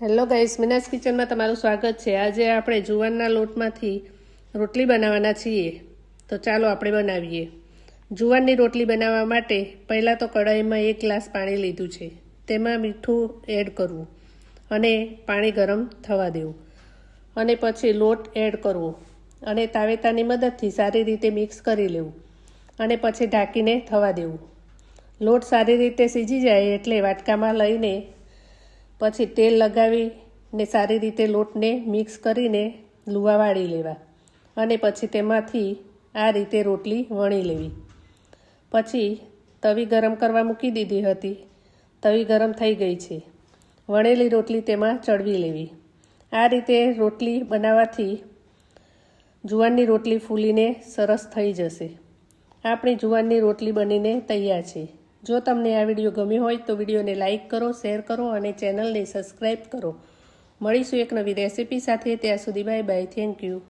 Hello guys, Meena's કિચનમાં તમારું સ્વાગત છે। આજે આપણે જુવારના લોટમાંથી રોટલી બનાવવાના છીએ, તો ચાલો આપણે બનાવીએ। જુવારની રોટલી બનાવવા માટે પહેલાં તો કઢાઈમાં 1 ગ્લાસ પાણી લીધું છે, તેમાં મીઠું એડ કરવું અને પાણી ગરમ થવા દેવું અને પછી લોટ એડ કરવો અને તાવેતાની મદદથી સારી રીતે મિક્સ કરી લેવું અને પછી ઢાંકીને થવા દેવું। લોટ સારી રીતે સીજી જાય એટલે વાટકામાં લઈને પછી તેલ લગાવીને સારી રીતે લોટને મિક્સ કરીને લુવા વાળી લેવા અને પછી તેમાંથી આ રીતે રોટલી વણી લેવી। પછી તવી ગરમ કરવા મૂકી દીધી હતી, તવી ગરમ થઈ ગઈ છે। વણેલી રોટલી તેમાં ચડવી લેવી। આ રીતે રોટલી બનાવવાથી જુવારની રોટલી ફૂલીને સરસ થઈ જશે। આપણી જુવારની રોટલી બનીને તૈયાર છે। જો તમને આ વિડીયો ગમ્યો હોય તો વિડીયોને લાઇક કરો, શેર કરો અને ચેનલને સબસ્ક્રાઈબ કરો। મળીશું એક નવી રેસિપી સાથે। ત્યાં સુધી બાય બાય, થેન્ક યુ।